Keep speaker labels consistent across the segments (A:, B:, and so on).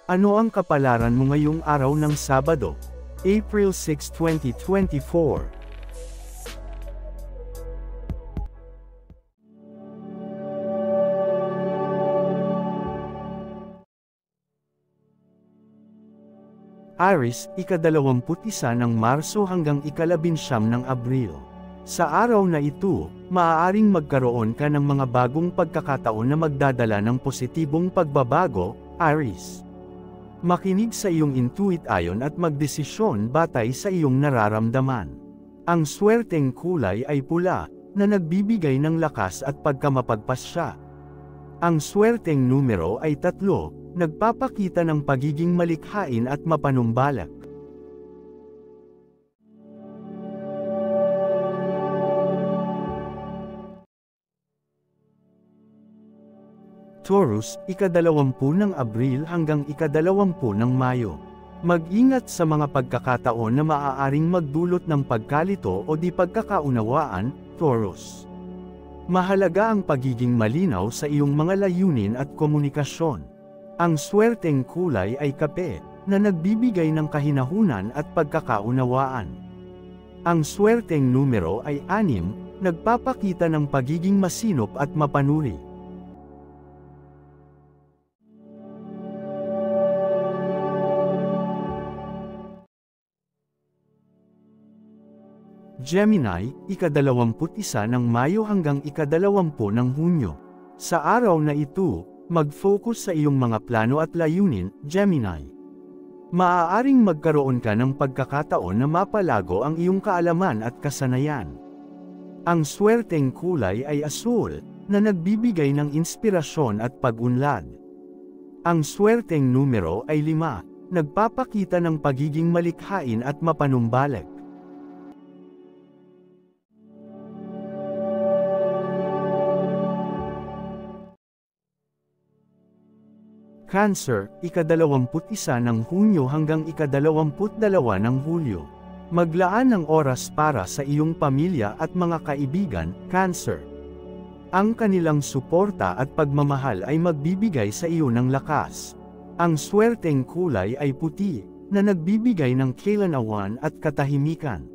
A: Ano ang kapalaran mo ngayong araw ng Sabado, April 6, 2024? Aries, ika-21 ng Marso hanggang ika-19 ng Abril. Sa araw na ito, maaaring magkaroon ka ng mga bagong pagkakataon na magdadala ng positibong pagbabago, Aries. Makinig sa iyong intuition at magdesisyon batay sa iyong nararamdaman. Ang swerteng kulay ay pula, na nagbibigay ng lakas at pagkamapagpasya. Ang swerteng numero ay 3, nagpapakita ng pagiging malikhain at mapanumbalik. Taurus, ika-20 ng Abril hanggang ika-20 ng Mayo. Mag-ingat sa mga pagkakataon na maaaring magdulot ng pagkalito o di pagkakaunawaan, Taurus. Mahalaga ang pagiging malinaw sa iyong mga layunin at komunikasyon. Ang swerteng kulay ay kape, na nagbibigay ng kahinahunan at pagkakaunawaan. Ang swerteng numero ay 6, nagpapakita ng pagiging masinop at mapanuri. Gemini, ika-21 ng Mayo hanggang ika-20 ng Hunyo. Sa araw na ito, mag-focus sa iyong mga plano at layunin, Gemini. Maaaring magkaroon ka ng pagkakataon na mapalago ang iyong kaalaman at kasanayan. Ang swerteng kulay ay asul, na nagbibigay ng inspirasyon at pag-unlad. Ang swerteng numero ay 5, nagpapakita ng pagiging malikhain at mapanumbalik. Cancer, ika-21 ng Hunyo hanggang ika-22 ng Hulyo. Maglaan ng oras para sa iyong pamilya at mga kaibigan, Cancer. Ang kanilang suporta at pagmamahal ay magbibigay sa iyo ng lakas. Ang swerteng kulay ay puti, na nagbibigay ng kailanawan at katahimikan.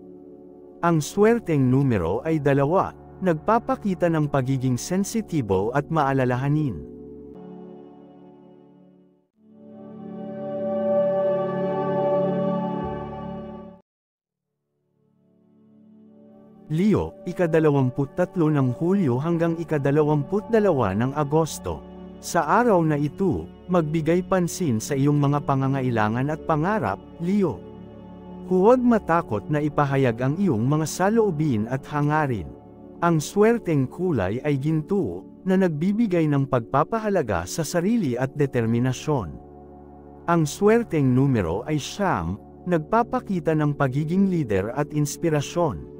A: Ang swerteng numero ay 2, nagpapakita ng pagiging sensitibo at maalalahanin. Leo, ika-23 ng Hulyo hanggang ika-22 ng Agosto. Sa araw na ito, magbigay pansin sa iyong mga pangangailangan at pangarap, Leo. Huwag matakot na ipahayag ang iyong mga saloobin at hangarin. Ang swerteng kulay ay ginto, na nagbibigay ng pagpapahalaga sa sarili at determinasyon. Ang swerteng numero ay 9, nagpapakita ng pagiging lider at inspirasyon.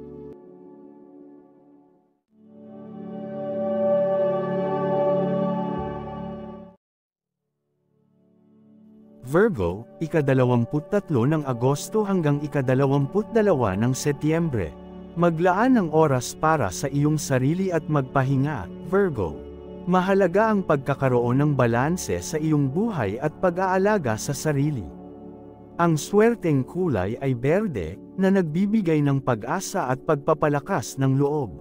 A: Virgo, ika-23 ng Agosto hanggang ika-22 ng Setyembre. Maglaan ng oras para sa iyong sarili at magpahinga, Virgo. Mahalaga ang pagkakaroon ng balanse sa iyong buhay at pag-aalaga sa sarili. Ang swerteng kulay ay berde, na nagbibigay ng pag-asa at pagpapalakas ng loob.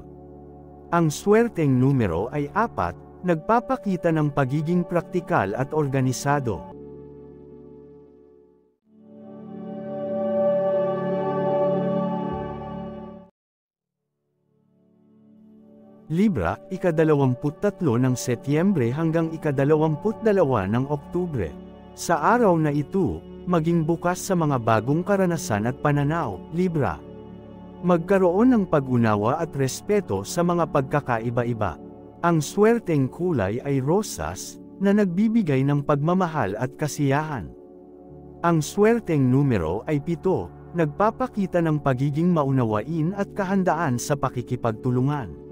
A: Ang swerteng numero ay 4, nagpapakita ng pagiging praktikal at organisado. Libra, ika-23 ng Setyembre hanggang ika-22 ng Oktubre. Sa araw na ito, maging bukas sa mga bagong karanasan at pananaw, Libra. Magkaroon ng pag-unawa at respeto sa mga pagkakaiba-iba. Ang swerteng kulay ay rosas, na nagbibigay ng pagmamahal at kasiyahan. Ang swerteng numero ay 7, nagpapakita ng pagiging maunawain at kahandaan sa pakikipagtulungan.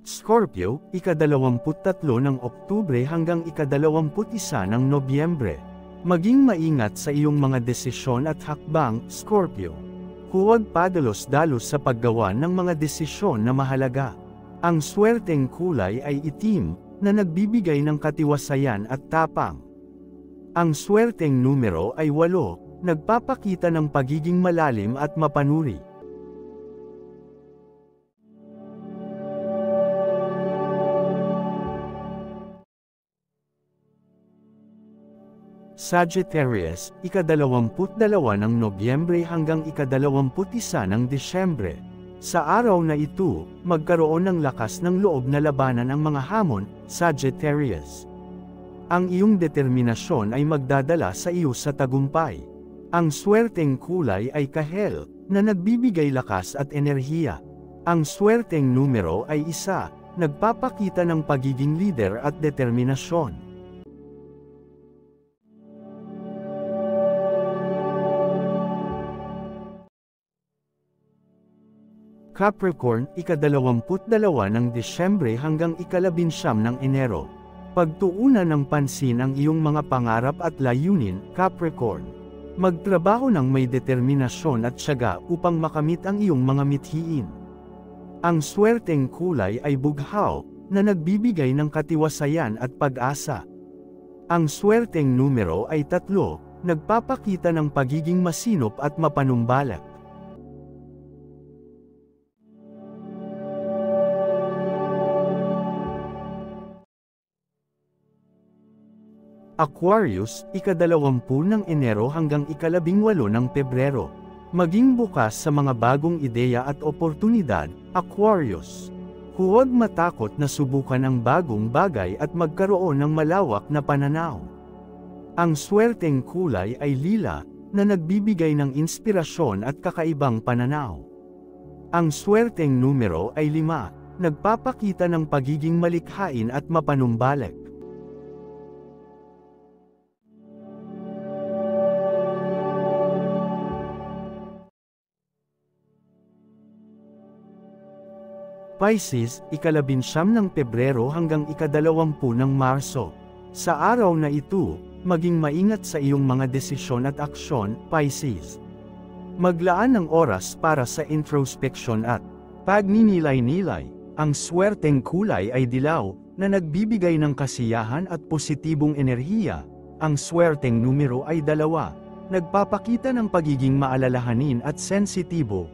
A: Scorpio, ika-23 ng Oktubre hanggang ika-21 ng Nobyembre. Maging maingat sa iyong mga desisyon at hakbang, Scorpio. Huwag padalos-dalos sa paggawa ng mga desisyon na mahalaga. Ang swerteng kulay ay itim, na nagbibigay ng katiwasayan at tapang. Ang swerteng numero ay 8, nagpapakita ng pagiging malalim at mapanuri. Sagittarius, ika-22 ng Nobyembre hanggang ika-21 ng Disyembre. Sa araw na ito, magkaroon ng lakas ng loob na labanan ang mga hamon, Sagittarius. Ang iyong determinasyon ay magdadala sa iyo sa tagumpay. Ang swerteng kulay ay kahel, na nagbibigay lakas at enerhiya. Ang swerteng numero ay 1, nagpapakita ng pagiging leader at determinasyon. Capricorn, ika-22 ng Disyembre hanggang ika-19 ng Enero. Pagtuunan ng pansin ang iyong mga pangarap at layunin, Capricorn. Magtrabaho ng may determinasyon at tiyaga upang makamit ang iyong mga mithiin. Ang swerteng kulay ay bughaw, na nagbibigay ng katiwasayan at pag-asa. Ang swerteng numero ay 3, nagpapakita ng pagiging masinop at mapanumbalik. Aquarius, ika-20 ng Enero hanggang ika-18 ng Pebrero. Maging bukas sa mga bagong ideya at oportunidad, Aquarius. Huwag matakot na subukan ang bagong bagay at magkaroon ng malawak na pananaw. Ang swerteng kulay ay lila, na nagbibigay ng inspirasyon at kakaibang pananaw. Ang swerteng numero ay 5, nagpapakita ng pagiging malikhain at mapanumbalik. Pisces, ika-19 ng Pebrero hanggang ika-20 ng Marso. Sa araw na ito, maging maingat sa iyong mga desisyon at aksyon, Pisces. Maglaan ng oras para sa introspection at pagninilay-nilay. Ang swerteng kulay ay dilaw, na nagbibigay ng kasiyahan at positibong enerhiya. Ang swerteng numero ay 2, nagpapakita ng pagiging maalalahanin at sensitibo.